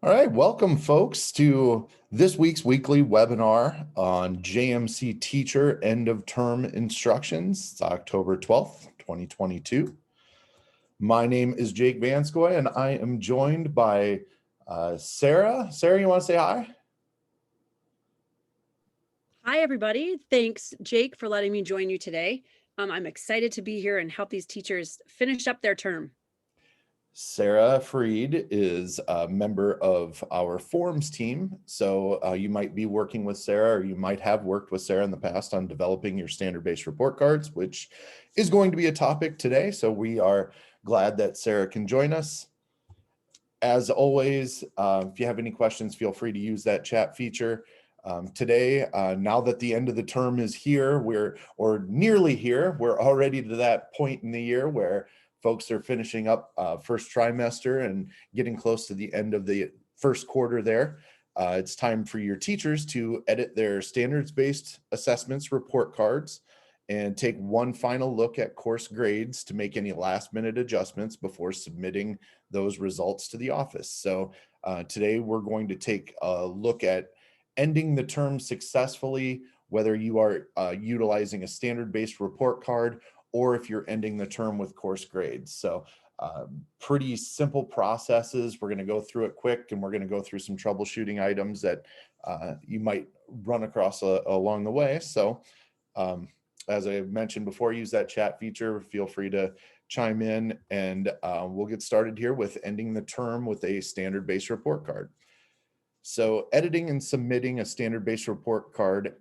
All right, welcome folks to this week's weekly webinar on JMC Teacher End of Term Instructions. It's October 12th, 2022. My name is Jake Vanskoy and I am joined by Sarah. Sarah, you want to say hi? Hi, everybody. Thanks, Jake, for letting me join you today. I'm excited to be here and help these teachers finish up their term. Sarah Freed is a member of our forms team. So you might be working with Sarah, or you might have worked with Sarah in the past on developing your standard-based report cards, which is going to be a topic today. So we are glad that Sarah can join us. As always, if you have any questions, feel free to use that chat feature. Today, now that the end of the term is here, or nearly here, we're already to that point in the year where folks are finishing up first trimester and getting close to the end of the first quarter there. It's time for your teachers to edit their standards-based assessments report cards and take one final look at course grades to make any last-minute adjustments before submitting those results to the office. So today we're going to take a look at ending the term successfully, whether you are utilizing a standard-based report card or if you're ending the term with course grades. So pretty simple processes. We're going to go through it quick, and we're going to go through some troubleshooting items that you might run across along the way. So as I mentioned before, use that chat feature. Feel free to chime in, and we'll get started here with ending the term with a standard-based report card. So editing and submitting a standard-based report card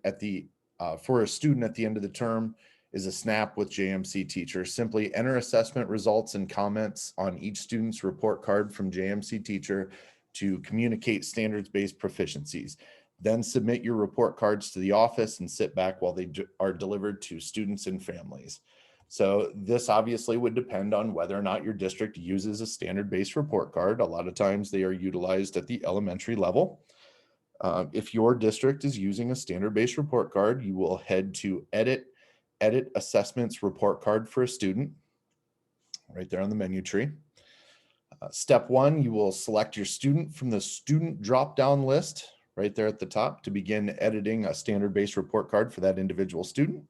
for a student at the end of the term is a snap with JMC Teacher. Simply enter assessment results and comments on each student's report card from JMC Teacher to communicate standards-based proficiencies. Then submit your report cards to the office and sit back while they are delivered to students and families. So this obviously would depend on whether or not your district uses a standard-based report card. A lot of times they are utilized at the elementary level. If your district is using a standard-based report card, you will head to edit assessments report card for a student, right there on the menu tree. Step one, you will select your student from the student drop-down list right there at the top to begin editing a standard-based report card for that individual student.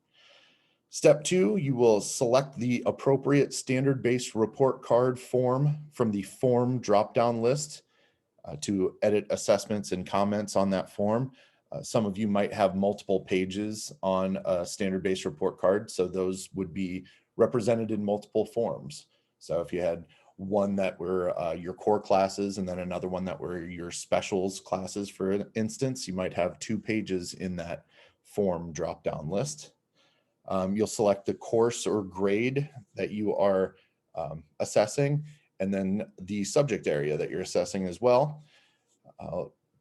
Step two, you will select the appropriate standard-based report card form from the form drop-down list to edit assessments and comments on that form. Some of you might have multiple pages on a standard-based report card, so those would be represented in multiple forms. So if you had one that were your core classes and then another one that were your specials classes, for instance, you might have 2 pages in that form drop-down list. You'll select the course or grade that you are assessing, and then the subject area that you're assessing as well.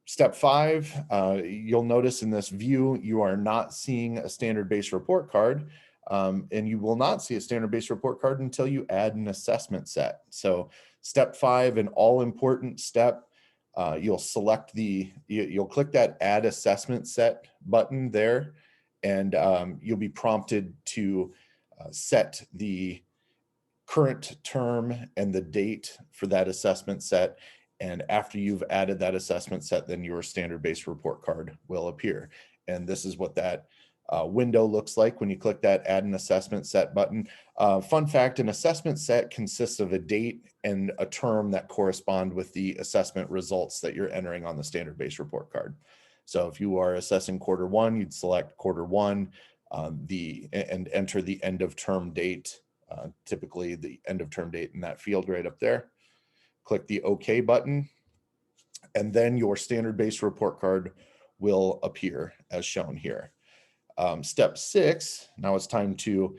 Step 5, you'll notice in this view, you are not seeing a standard-based report card, and you will not see a standard-based report card until you add an assessment set. So step 5, an all-important step, you'll click that Add Assessment Set button there, and you'll be prompted to set the current term and the date for that assessment set. And after you've added that assessment set, then your standard-based report card will appear. And this is what that window looks like when you click that Add an Assessment Set button. Fun fact, an assessment set consists of a date and a term that correspond with the assessment results that you're entering on the standard-based report card. So if you are assessing quarter 1, you'd select quarter 1 and enter the end of term date, typically the end of term date in that field right up there. Click the OK button, and then your standard-based report card will appear as shown here. Step 6, now it's time to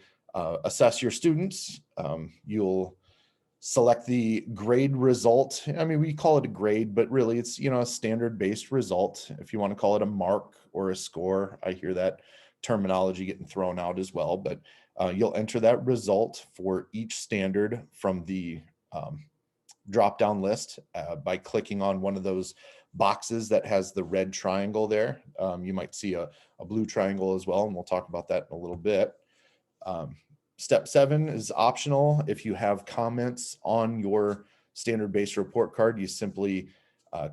assess your students. You'll select the grade result. I mean, we call it a grade, but really it's, a standard-based result. If you want to call it a mark or a score, I hear that terminology getting thrown out as well, but you'll enter that result for each standard from the drop-down list by clicking on one of those boxes that has the red triangle there. You might see a blue triangle as well, and we'll talk about that in a little bit. Step 7 is optional. If you have comments on your standard-based report card, you simply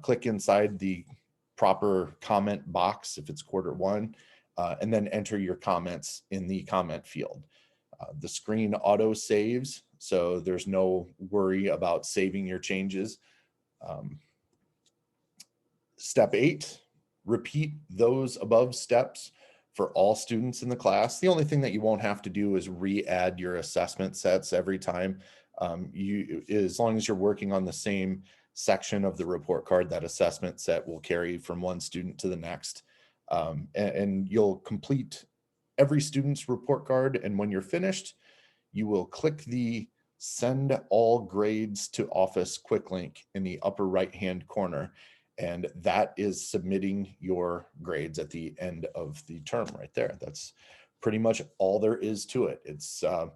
click inside the proper comment box if it's quarter one, and then enter your comments in the comment field. The screen auto saves, so there's no worry about saving your changes. Step 8, repeat those above steps for all students in the class. The only thing that you won't have to do is re-add your assessment sets every time. As long as you're working on the same section of the report card, that assessment set will carry from one student to the next. And you'll complete every student's report card. And when you're finished, you will click the Send All Grades to Office quick link in the upper right-hand corner. And that is submitting your grades at the end of the term right there. That's pretty much all there is to it. It's a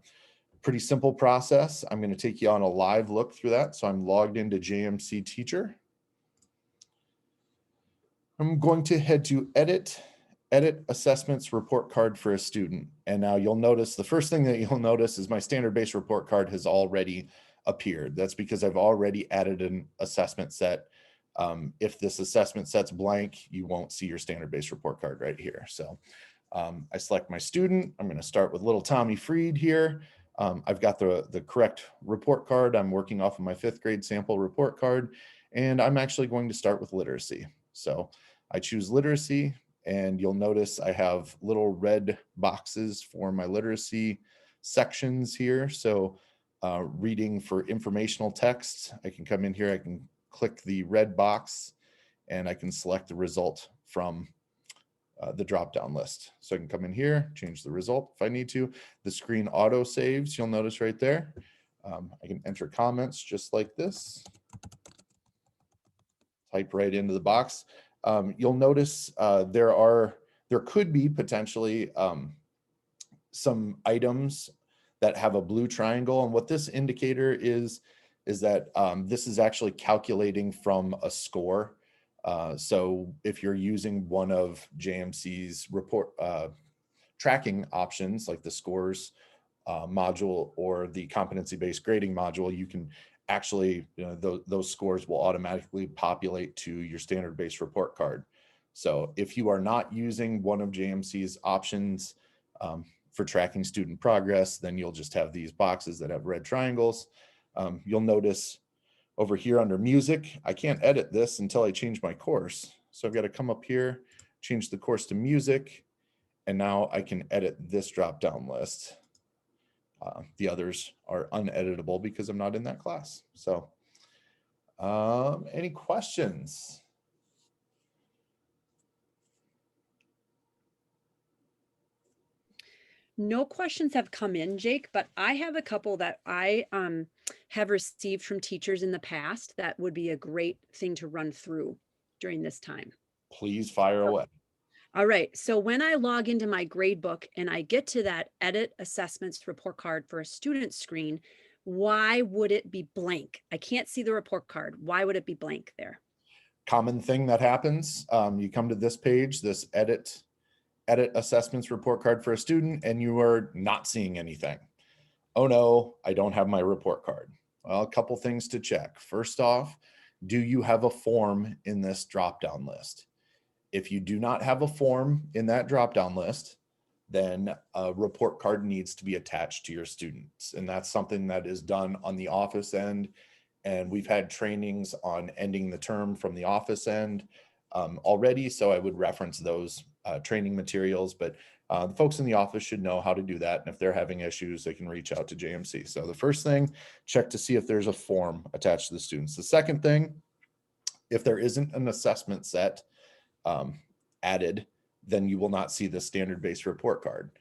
pretty simple process. I'm going to take you on a live look through that. So I'm logged into JMC Teacher. I'm going to head to Edit Assessments Report Card for a Student. And now you'll notice, the first thing that you'll notice is my standard-based report card has already appeared. That's because I've already added an assessment set. If this assessment set's blank, you won't see your standard-based report card right here. So I select my student. I'm going to start with little Tommy Freed here. I've got the correct report card. I'm working off of my 5th grade sample report card, and I'm actually going to start with literacy. So I choose literacy, and you'll notice I have little red boxes for my literacy sections here. So reading for informational text, I can come in here, I can click the red box, and I can select the result from the drop-down list. So I can come in here, change the result if I need to. The screen auto saves, you'll notice right there. I can enter comments just like this. Type right into the box. You'll notice there could be potentially some items that have a blue triangle, and what this indicator is that this is actually calculating from a score. So if you're using one of JMC's report tracking options, like the scores module or the competency-based grading module, you can actually, those scores will automatically populate to your standard-based report card. So if you are not using one of JMC's options for tracking student progress, then you'll just have these boxes that have red triangles. You'll notice over here under music, I can't edit this until I change my course. So I've got to come up here, change the course to music, and now I can edit this drop-down list. The others are uneditable because I'm not in that class. So any questions? No questions have come in, Jake, but I have a couple that I have received from teachers in the past that would be a great thing to run through during this time. Please fire away. All right. So when I log into my gradebook and I get to that Edit Assessments Report Card for a Student screen, why would it be blank? I can't see the report card. Why would it be blank there? Common thing that happens, you come to this page, this Edit Assessments Report Card for a Student, and you are not seeing anything. Oh no, I don't have my report card. Well, a couple things to check. First off, do you have a form in this drop-down list? If you do not have a form in that drop-down list, then a report card needs to be attached to your students. And that's something that is done on the office end. And we've had trainings on ending the term from the office end already. So I would reference those training materials, but the folks in the office should know how to do that. And if they're having issues, they can reach out to JMC. So the first thing, check to see if there's a form attached to the students. The second thing, if there isn't an assessment set added, then you will not see the standard-based report card.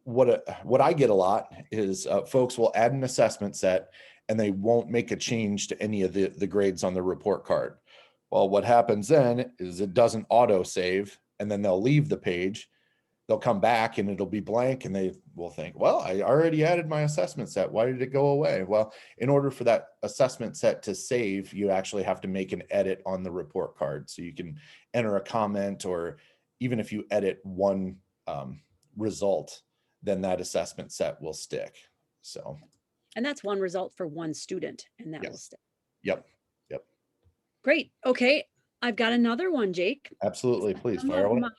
What I get a lot is folks will add an assessment set and they won't make a change to any of the grades on the report card. Well, what happens then is it doesn't auto save, and then they'll leave the page. They'll come back and it'll be blank, and they will think, well, I already added my assessment set. Why did it go away? Well, in order for that assessment set to save, you actually have to make an edit on the report card. So you can enter a comment, or even if you edit one result, then that assessment set will stick. So. And that's one result for one student, and that will stick. Yep. Great. Okay. I've got another one, Jake. Absolutely. Please Some fire of away. my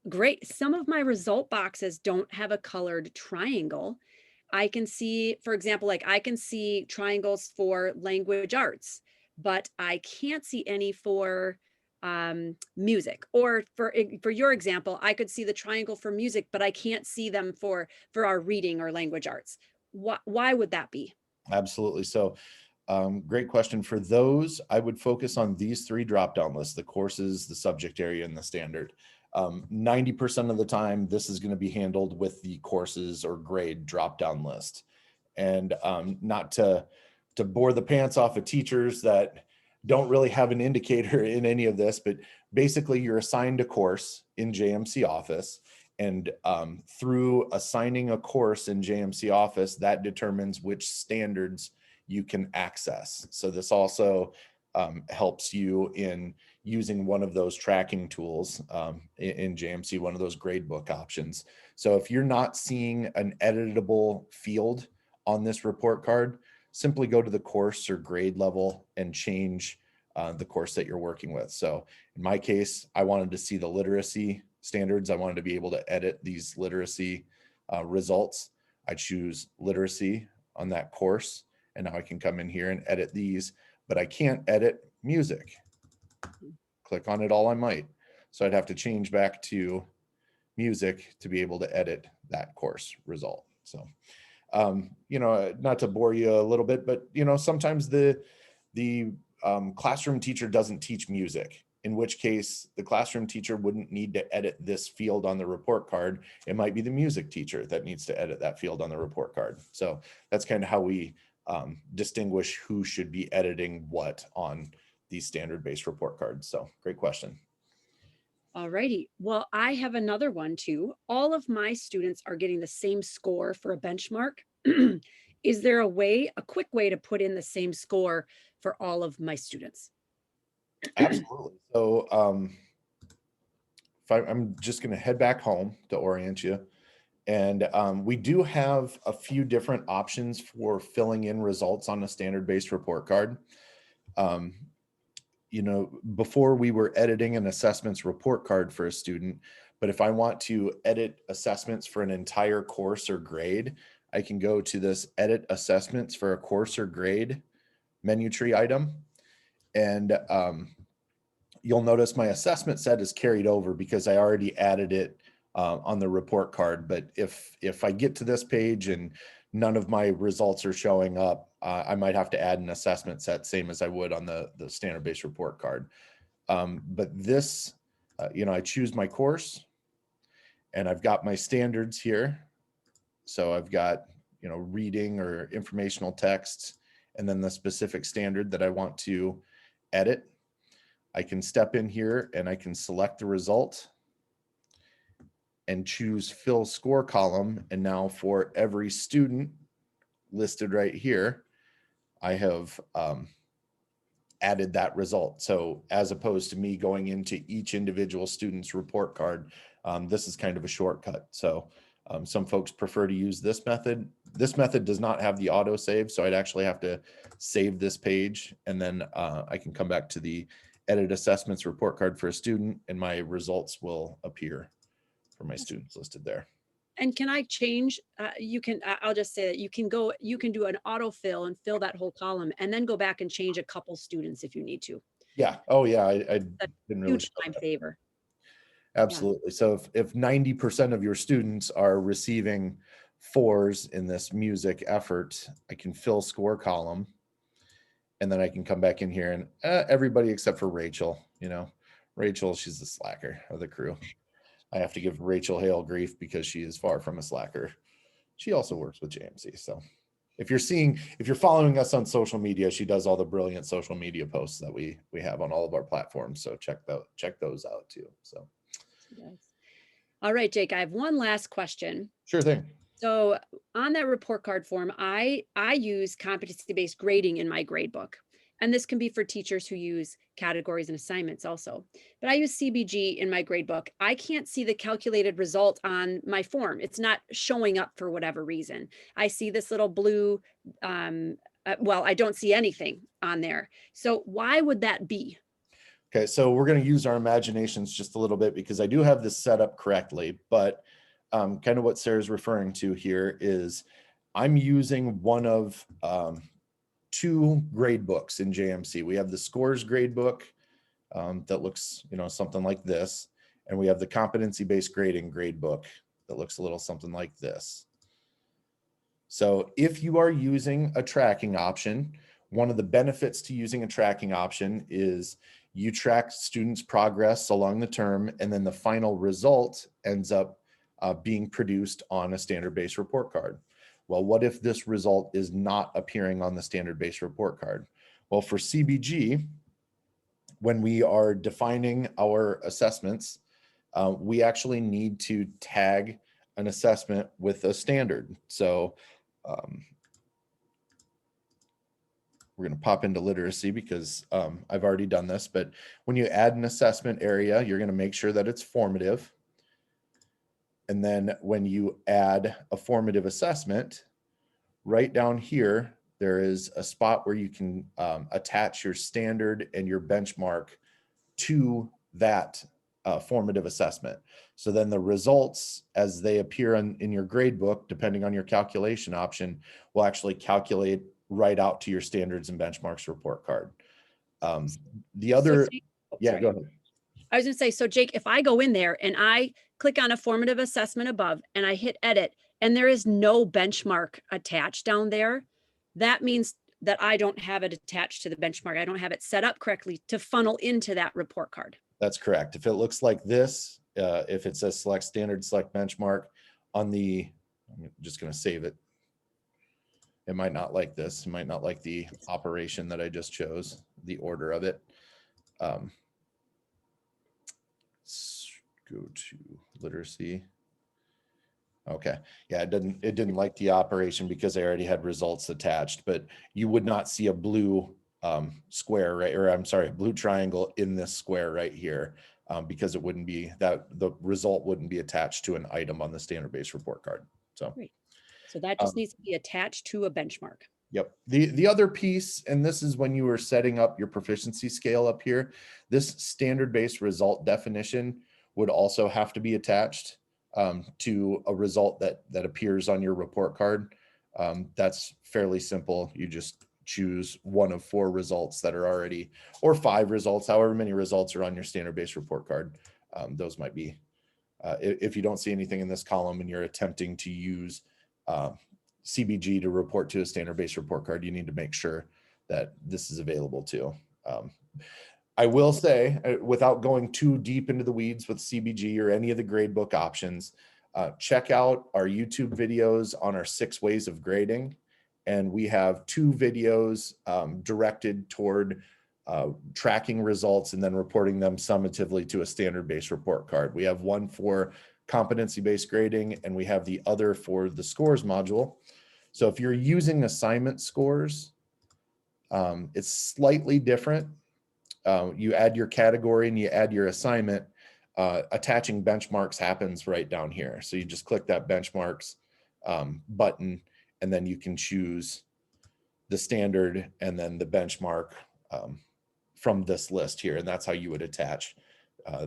Great. Some of my result boxes don't have a colored triangle. I can see, for example, like I can see triangles for language arts, but I can't see any for music. Or for your example, I could see the triangle for music, but I can't see them for our reading or language arts. Why would that be? Absolutely. So, great question. For those, I would focus on these three drop-down lists: the courses, the subject area, and the standard. 90% of the time, this is going to be handled with the courses or grade drop-down list. And not to bore the pants off of teachers that don't really have an indicator in any of this, but basically you're assigned a course in JMC Office, and through assigning a course in JMC Office, that determines which standards you can access. So this also helps you in using one of those tracking tools in JMC, one of those gradebook options. So if you're not seeing an editable field on this report card, simply go to the course or grade level and change the course that you're working with. So in my case, I wanted to see the literacy standards. I wanted to be able to edit these literacy results. I choose literacy on that course, and now I can come in here and edit these, but I can't edit music. Click on it all I might. So I'd have to change back to music to be able to edit that course result. So not to bore you a little bit, but sometimes the classroom teacher doesn't teach music, in which case the classroom teacher wouldn't need to edit this field on the report card. It might be the music teacher that needs to edit that field on the report card. So that's kind of how we distinguish who should be editing what on these standard-based report cards. So great question. All righty. Well, I have another one too. All of my students are getting the same score for a benchmark. Is there a quick way to put in the same score for all of my students? Absolutely. So I'm just going to head back home to orient you. And we do have a few different options for filling in results on a standard-based report card. Before we were editing an assessments report card for a student, but if I want to edit assessments for an entire course or grade, I can go to this edit assessments for a course or grade menu tree item. And you'll notice my assessment set is carried over because I already added it on the report card. But if I get to this page and none of my results are showing up, I might have to add an assessment set, same as I would on the standard-based report card. But this, I choose my course and I've got my standards here. So I've got, reading or informational text, and then the specific standard that I want to edit. I can step in here and I can select the result and choose fill score column. And now for every student listed right here, I have added that result. So as opposed to me going into each individual student's report card, this is kind of a shortcut. So some folks prefer to use this method. This method does not have the auto save, so I'd actually have to save this page, and then I can come back to the edit assessments report card for a student, and my results will appear for my students listed there. And can I change? I'll just say that you can do an autofill and fill that whole column and then go back and change a couple students if you need to. Yeah. Oh yeah. I That's didn't a really. huge time saver. Absolutely. So if 90% of your students are receiving 4s in this music effort, I can fill score column, and then I can come back in here and everybody except for Rachel, Rachel, she's the slacker of the crew. I have to give Rachel Hale grief because she is far from a slacker. She also works with JMC. So if you're following us on social media, she does all the brilliant social media posts that we have on all of our platforms. So check those out too. So. Yes. All right, Jake, I have one last question. Sure thing. So on that report card form, I use competency-based grading in my grade book. And this can be for teachers who use categories and assignments also. But I use CBG in my grade book. I can't see the calculated result on my form. It's not showing up for whatever reason. I see this little blue, I don't see anything on there. So why would that be? Okay, so we're going to use our imaginations just a little bit because I do have this set up correctly, but kind of what Sarah's referring to here is I'm using one of two grade books in JMC. We have the scores grade book that looks, something like this, and we have the competency-based grading grade book that looks a little something like this. So if you are using a tracking option, one of the benefits to using a tracking option is you track students' progress along the term, and then the final result ends up being produced on a standard-based report card. Well, what if this result is not appearing on the standard-based report card? Well, for CBG, when we are defining our assessments, we actually need to tag an assessment with a standard. So we're going to pop into literacy because I've already done this, but when you add an assessment area, you're going to make sure that it's formative. And then when you add a formative assessment, right down here, there is a spot where you can attach your standard and your benchmark to that formative assessment. So then the results, as they appear in your grade book, depending on your calculation option, will actually calculate right out to your standards and benchmarks report card. The other, yeah, go ahead. I was gonna say, so Jake, if I go in there and I click on a formative assessment above and I hit edit and there is no benchmark attached down there, that means that I don't have it attached to the benchmark. I don't have it set up correctly to funnel into that report card. That's correct. If it looks like this, if it says select standard, select benchmark on the, I'm just going to save it. It might not like this. It might not like the operation that I just chose, the order of it. Let's go to literacy. Okay. Yeah, it didn't like the operation because I already had results attached, but you would not see a blue square, right? Or I'm sorry, blue triangle in this square right here, because it wouldn't be that the result wouldn't be attached to an item on the standard-based report card. So, great. So that just needs to be attached to a benchmark. Yep. The other piece, and this is when you were setting up your proficiency scale up here, this standard-based result definition would also have to be attached to a result that appears on your report card. That's fairly simple. You just choose one of 4 results that are already, or 5 results, however many results are on your standard-based report card. Those might be, if you don't see anything in this column and you're attempting to use CBG to report to a standard-based report card, you need to make sure that this is available too. I will say, without going too deep into the weeds with CBG or any of the gradebook options, check out our YouTube videos on our 6 ways of grading. And we have 2 videos directed toward tracking results and then reporting them summatively to a standard-based report card. We have one for competency-based grading, and we have the other for the scores module. So if you're using assignment scores, it's slightly different. You add your category and you add your assignment. Attaching benchmarks happens right down here. So you just click that benchmarks button, and then you can choose the standard and then the benchmark from this list here. And that's how you would attach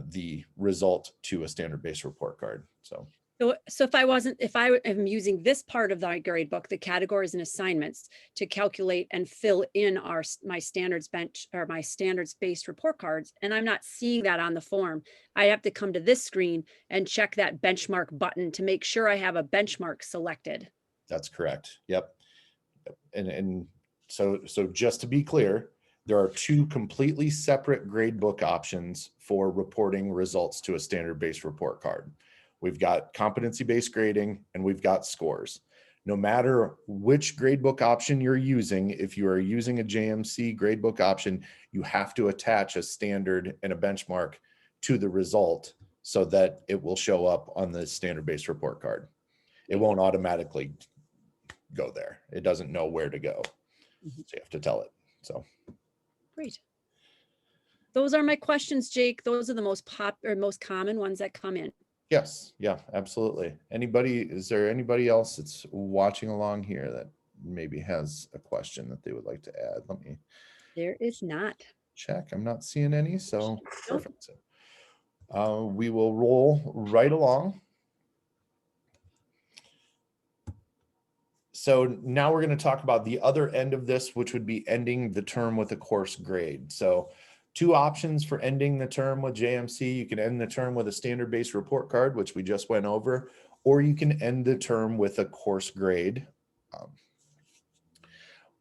the result to a standard-based report card. So if I am using this part of the grade book, the categories and assignments, to calculate and fill in my standards bench or my standards-based report cards, and I'm not seeing that on the form, I have to come to this screen and check that benchmark button to make sure I have a benchmark selected. That's correct. Yep. And so just to be clear, there are 2 completely separate gradebook options for reporting results to a standard-based report card. We've got competency-based grading and we've got scores. No matter which gradebook option you're using, if you are using a JMC gradebook option, you have to attach a standard and a benchmark to the result so that it will show up on the standard-based report card. It won't automatically go there. It doesn't know where to go. So you have to tell it. So great. Those are my questions, Jake. Those are the most common ones that come in. Yes. Yeah, absolutely. Is there anybody else that's watching along here that maybe has a question that they would like to add? There is not. Check. I'm not seeing any, so Nope. perfect. We will roll right along. So now we're going to talk about the other end of this, which would be ending the term with a course grade. So two options for ending the term with JMC. You can end the term with a standard-based report card, which we just went over, or you can end the term with a course grade.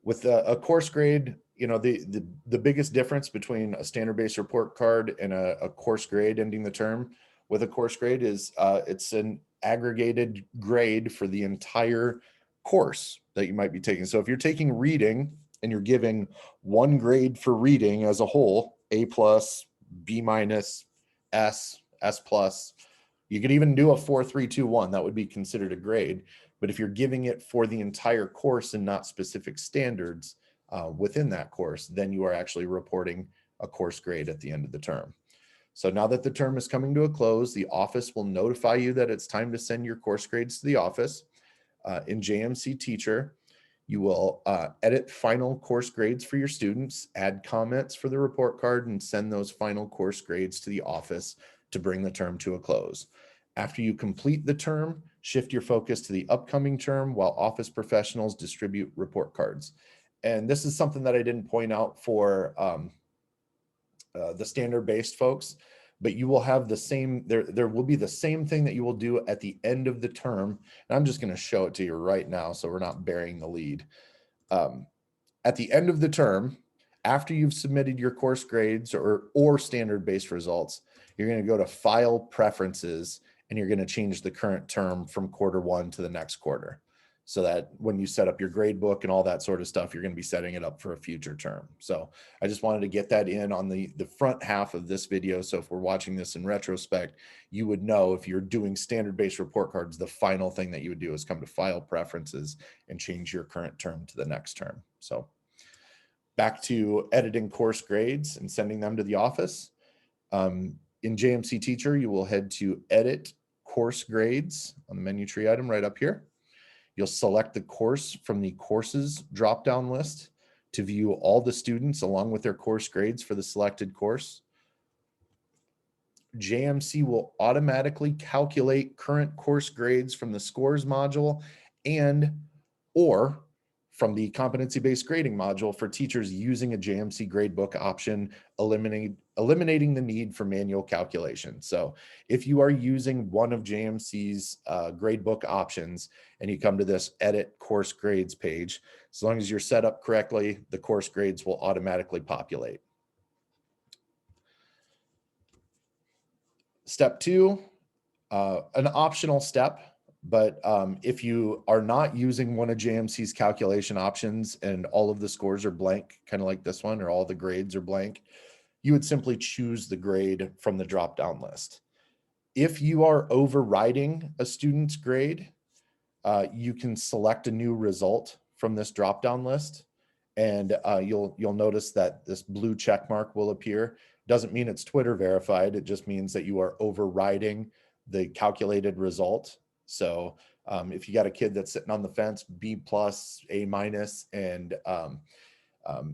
With a course grade, you know, the biggest difference between a standard-based report card and a course grade ending the term with a course grade is it's an aggregated grade for the entire course that you might be taking. So if you're taking reading and you're giving one grade for reading as a whole, A+, B-, S, S+, you could even do a 4, 3, 2, 1. That would be considered a grade. But if you're giving it for the entire course and not specific standards within that course, then you are actually reporting a course grade at the end of the term. So now that the term is coming to a close, the office will notify you that it's time to send your course grades to the office. In JMC Teacher, you will edit final course grades for your students, add comments for the report card, and send those final course grades to the office to bring the term to a close. After you complete the term, shift your focus to the upcoming term while office professionals distribute report cards. And this is something that I didn't point out for the standard-based folks, but you will have the same, there will be the same thing that you will do at the end of the term. And I'm just going to show it to you right now so we're not burying the lead. At the end of the term, after you've submitted your course grades or standard-based results, you're going to go to File Preferences, and you're going to change the current term from Q1 to the next quarter. So that when you set up your grade book and all that sort of stuff, you're going to be setting it up for a future term. So I just wanted to get that in on the front half of this video. So if we're watching this in retrospect, you would know if you're doing standard-based report cards, the final thing that you would do is come to File Preferences and change your current term to the next term. So back to editing course grades and sending them to the office. In JMC Teacher, you will head to Edit Course Grades on the menu tree item right up here. You'll select the course from the Courses drop-down list to view all the students along with their course grades for the selected course. JMC will automatically calculate current course grades from the scores module or from the competency-based grading module for teachers using a JMC gradebook option, eliminating the need for manual calculation. So if you are using one of JMC's gradebook options and you come to this Edit Course Grades page, as long as you're set up correctly, the course grades will automatically populate. Step 2, an optional step. But if you are not using one of JMC's calculation options and all of the scores are blank, kind of like this one, or all the grades are blank, you would simply choose the grade from the drop-down list. If you are overriding a student's grade, you can select a new result from this drop-down list, and you'll notice that this blue check mark will appear. Doesn't mean it's Twitter verified. It just means that you are overriding the calculated result. So if you got a kid that's sitting on the fence, B+, A-, and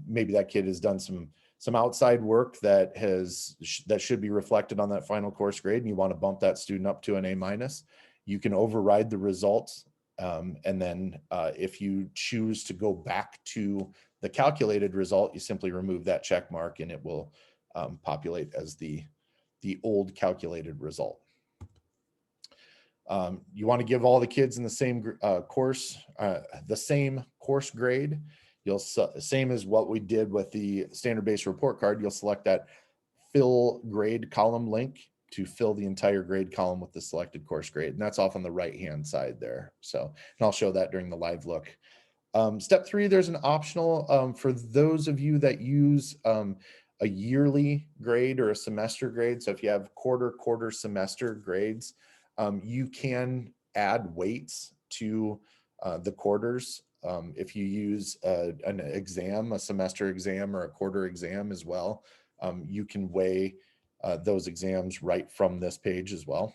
maybe that kid has done some outside work that should be reflected on that final course grade, and you want to bump that student up to an A-, you can override the results. And then if you choose to go back to the calculated result, you simply remove that check mark and it will populate as the old calculated result. You want to give all the kids in the same course, the same course grade. Same as what we did with the standard-based report card, you'll select that fill grade column link to fill the entire grade column with the selected course grade. And that's off on the right-hand side there. So, and I'll show that during the live look. Step 3, there's an optional for those of you that use a yearly grade or a semester grade. So if you have quarter, semester grades, you can add weights to the quarters. If you use an exam, a semester exam or a quarter exam as well, you can weigh those exams right from this page as well.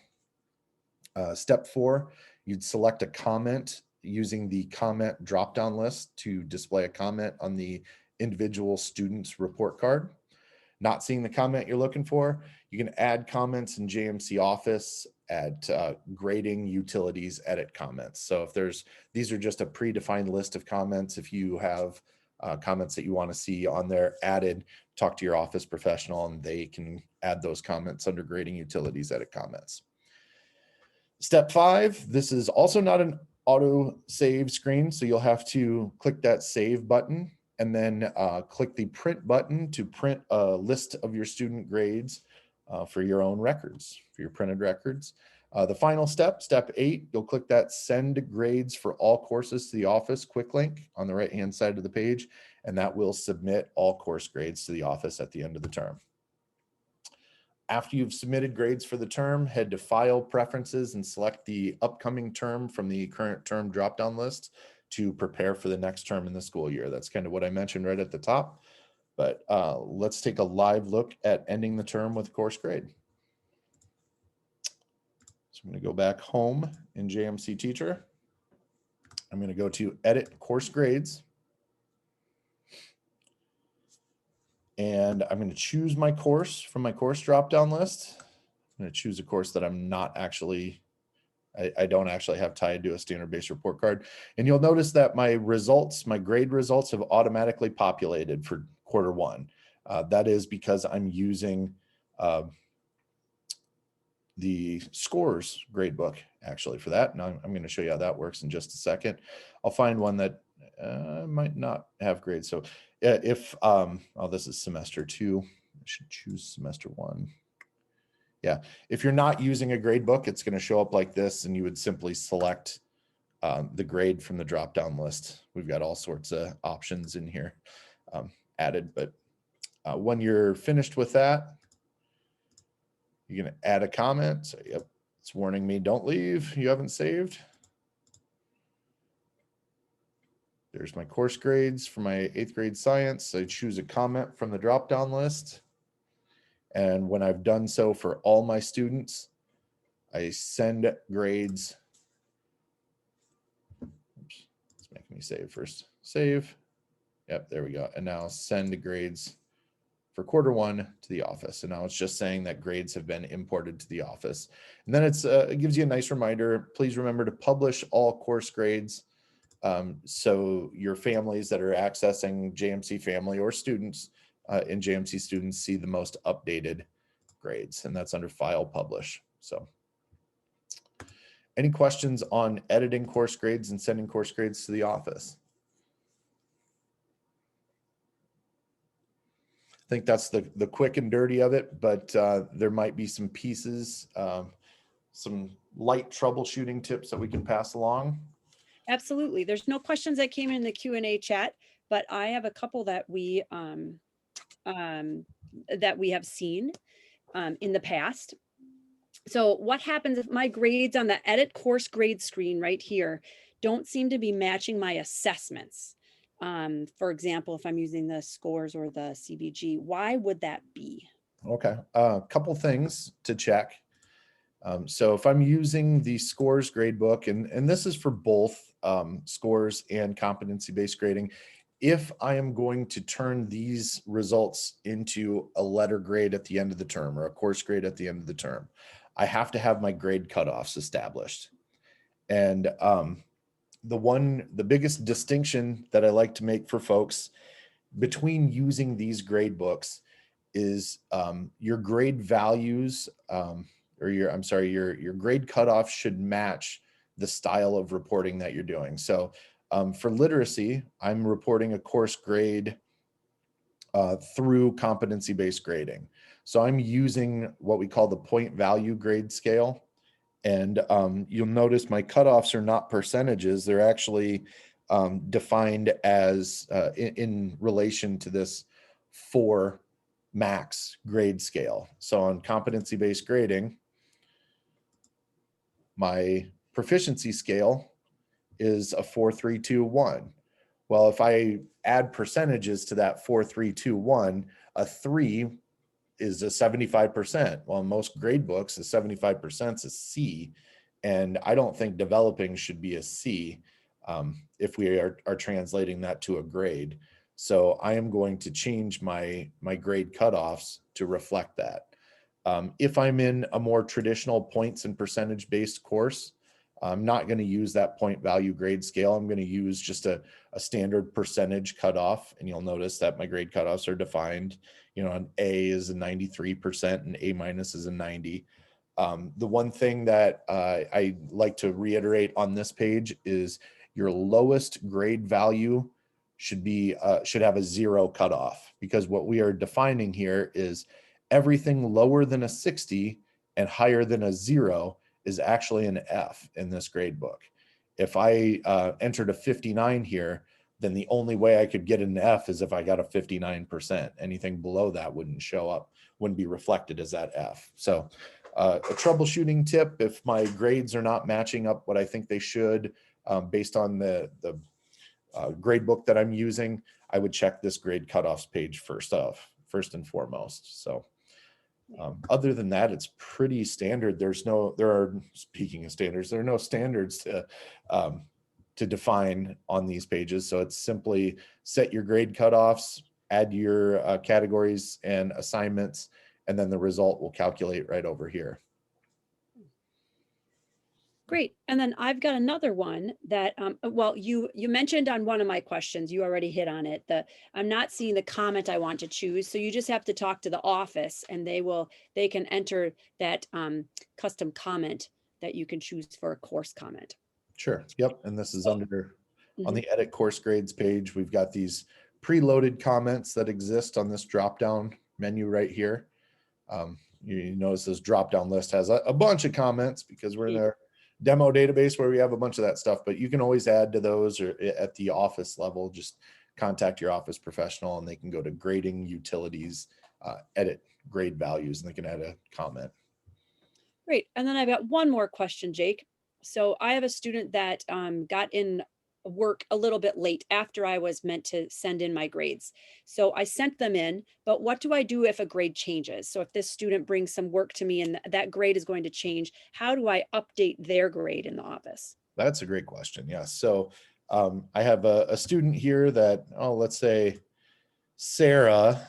Step 4, you'd select a comment using the comment drop-down list to display a comment on the individual student's report card. not seeing the comment you're looking for, you can add comments in JMC Office at grading utilities edit comments. So if these are just a predefined list of comments. If you have comments that you want to see on there added, talk to your office professional and they can add those comments under grading utilities edit comments. Step 5, this is also not an auto save screen. So you'll have to click that save button and then click the print button to print a list of your student grades for your own records, for your printed records. The final step, step 8, you'll click that send grades for all courses to the office quick link on the right-hand side of the page, and that will submit all course grades to the office at the end of the term. After you've submitted grades for the term, head to File Preferences and select the upcoming term from the current term drop-down list to prepare for the next term in the school year. That's kind of what I mentioned right at the top. But let's take a live look at ending the term with course grade. So I'm going to go back home in JMC Teacher. I'm going to go to Edit Course Grades. And I'm going to choose my course from my course drop-down list. I'm going to choose a course that I'm not actually, I don't actually have tied to a standard-based report card. And you'll notice that my results, my grade results have automatically populated for quarter 1. That is because I'm using the scores gradebook actually for that. Now I'm going to show you how that works in just a second. I'll find one that might not have grades. So if, oh, this is semester 2, I should choose semester 1. Yeah, if you're not using a grade book, it's going to show up like this, and you would simply select the grade from the drop-down list. We've got all sorts of options in here added, but when you're finished with that, you're going to add a comment. So, yep, it's warning me, don't leave, you haven't saved. There's my course grades for my 8th grade science. I choose a comment from the drop-down list. And when I've done so for all my students, I send grades. Oops, it's making me save first. Save. Yep, there we go. And now send grades for quarter 1 to the office. And now it's just saying that grades have been imported to the office. And then it gives you a nice reminder. Please remember to publish all course grades. So your families that are accessing JMC Family or students in JMC Students see the most updated grades, and that's under File Publish. So any questions on editing course grades and sending course grades to the office? I think that's the quick and dirty of it, but there might be some pieces, some light troubleshooting tips that we can pass along. Absolutely. There's no questions that came in the Q&A chat, but I have a couple that we have seen in the past. So what happens if my grades on the edit course grade screen right here don't seem to be matching my assessments? For example, if I'm using the scores or the CBG, why would that be? Okay, a couple things to check. So if I'm using the scores gradebook, and this is for both scores and competency-based grading, if I am going to turn these results into a letter grade at the end of the term or a course grade at the end of the term, I have to have my grade cutoffs established. And the biggest distinction that I like to make for folks between using these grade books is your grade values or your grade cutoff should match the style of reporting that you're doing. So for literacy, I'm reporting a course grade through competency-based grading. So I'm using what we call the point value grade scale. And you'll notice my cutoffs are not percentages. They're actually defined as in relation to this 4 max grade scale. So on competency-based grading, my proficiency scale is a 4, 3, 2, 1. Well, if I add percentages to that 4, 3, 2, 1, a 3 is a 75%. Well, in most grade books, a 75% is a C. And I don't think developing should be a C if we are translating that to a grade. So I am going to change my grade cutoffs to reflect that. If I'm in a more traditional points and percentage based course, I'm not going to use that point value grade scale. I'm going to use just a standard percentage cutoff. And you'll notice that my grade cutoffs are defined. An A is a 93% and A minus is a 90. The one thing that I like to reiterate on this page is your lowest grade value should have a 0 cutoff, because what we are defining here is everything lower than a 60 and higher than a 0 is actually an F in this grade book. If I entered a 59 here, then the only way I could get an F is if I got a 59%. Anything below that wouldn't show up, wouldn't be reflected as that F. So a troubleshooting tip, if my grades are not matching up what I think they should, based on the grade book that I'm using, I would check this grade cutoffs page first and foremost. So other than that, it's pretty standard. Speaking of standards, there are no standards to define on these pages. So it's simply set your grade cutoffs, add your categories and assignments, and then the result will calculate right over here. Great. And then I've got another one that, well, you mentioned on one of my questions, you already hit on it. I'm not seeing the comment I want to choose. So you just have to talk to the office and they can enter that custom comment that you can choose for a course comment. Sure. Yep. And this is on the edit course grades page. We've got these preloaded comments that exist on this drop-down menu right here. You notice this drop-down list has a bunch of comments because we're in our demo database where we have a bunch of that stuff, but you can always add to those, or at the office level, just contact your office professional and they can go to grading utilities, edit grade values, and they can add a comment. Great. And then I've got one more question, Jake. So I have a student that got in work a little bit late after I was meant to send in my grades. So I sent them in, but what do I do if a grade changes? So if this student brings some work to me and that grade is going to change, how do I update their grade in the office? That's a great question. Yes. So I have a student here that, let's say Sarah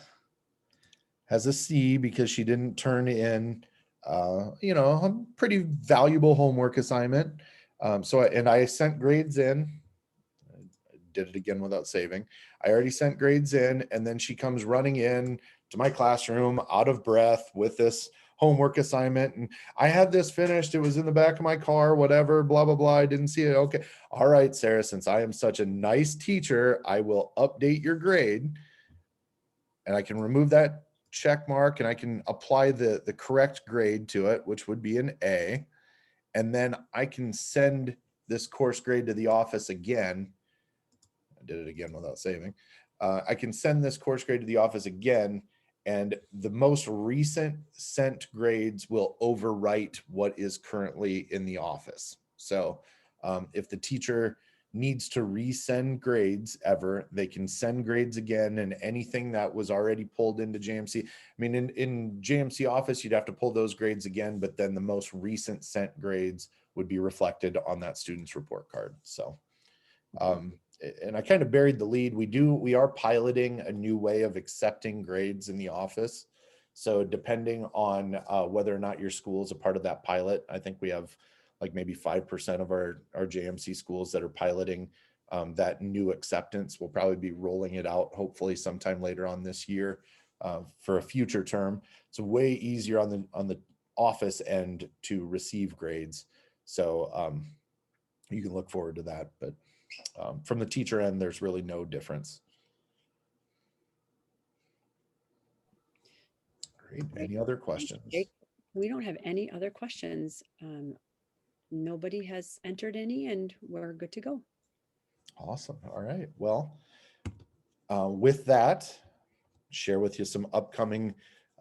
has a C because she didn't turn in, a pretty valuable homework assignment. And I sent grades in. Did it again without saving. I already sent grades in, and then she comes running in to my classroom out of breath with this homework assignment. And I had this finished. It was in the back of my car, whatever, blah, blah, blah. I didn't see it. Okay. All right, Sarah, since I am such a nice teacher, I will update your grade and I can remove that check mark and I can apply the correct grade to it, which would be an A. And then I can send this course grade to the office again. Did it again without saving. I can send this course grade to the office again, and the most recent sent grades will overwrite what is currently in the office. So if the teacher needs to resend grades ever, they can send grades again, and anything that was already pulled into JMC. I mean, in JMC office, you'd have to pull those grades again, but then the most recent sent grades would be reflected on that student's report card. So and I kind of buried the lead. We are piloting a new way of accepting grades in the office. So depending on whether or not your school is a part of that pilot, I think we have like maybe 5% of our JMC schools that are piloting that new acceptance. We'll probably be rolling it out hopefully sometime later on this year for a future term. It's way easier on the office end to receive grades. So you can look forward to that, but from the teacher end, there's really no difference. Great. Any other questions? We don't have any other questions. Nobody has entered any, and we're good to go. Awesome. All right. Well, with that, share with you some upcoming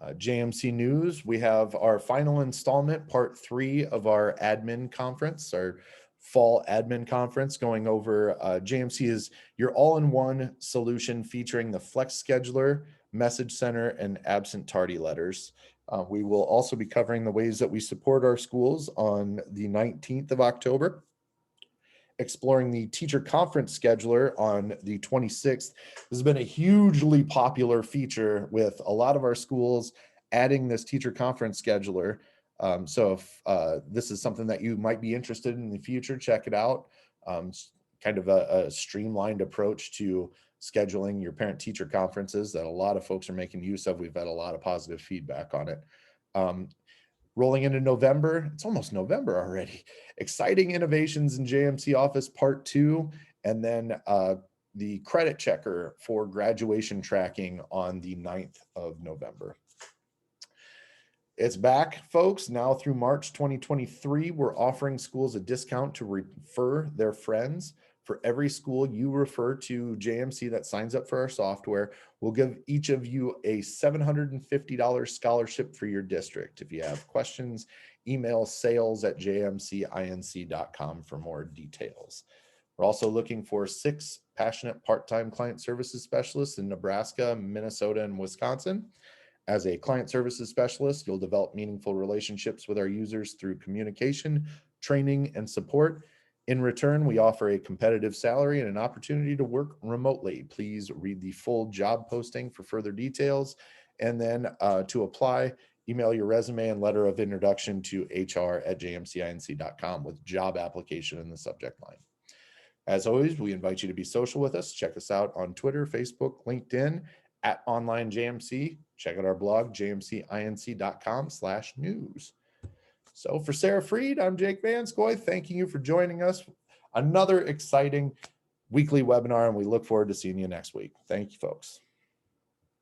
JMC news. We have our final installment, part 3 of our admin conference, our fall admin conference, going over JMC is your all-in-one solution featuring the Flex Scheduler, Message Center, and absent tardy letters. We will also be covering the ways that we support our schools on the 19th of October. exploring the teacher conference scheduler on the 26th. This has been a hugely popular feature with a lot of our schools adding this teacher conference scheduler. So if this is something that you might be interested in the future, check it out. It's kind of a streamlined approach to scheduling your parent teacher conferences that a lot of folks are making use of. We've had a lot of positive feedback on it. Rolling into November, it's almost November already. Exciting innovations in JMC Office Part 2, and then the credit checker for graduation tracking on the 9th of November. It's back, folks. Now through March 2023, we're offering schools a discount to refer their friends. For every school you refer to JMC that signs up for our software, we'll give each of you a $750 scholarship for your district. If you have questions, email sales@jmcinc.com for more details. We're also looking for 6 passionate part-time client services specialists in Nebraska, Minnesota, and Wisconsin. As a client services specialist, you'll develop meaningful relationships with our users through communication, training, and support. In return, we offer a competitive salary and an opportunity to work remotely. Please read the full job posting for further details. And then to apply, email your resume and letter of introduction to hr@jmcinc.com with job application in the subject line. As always, we invite you to be social with us. Check us out on Twitter, Facebook, LinkedIn, @OnlineJMC. Check out our blog, jmcinc.com/news. So for Sarah Freed, I'm Jake Vanscoy, thanking you for joining us. Another exciting weekly webinar, and we look forward to seeing you next week. Thank you, folks.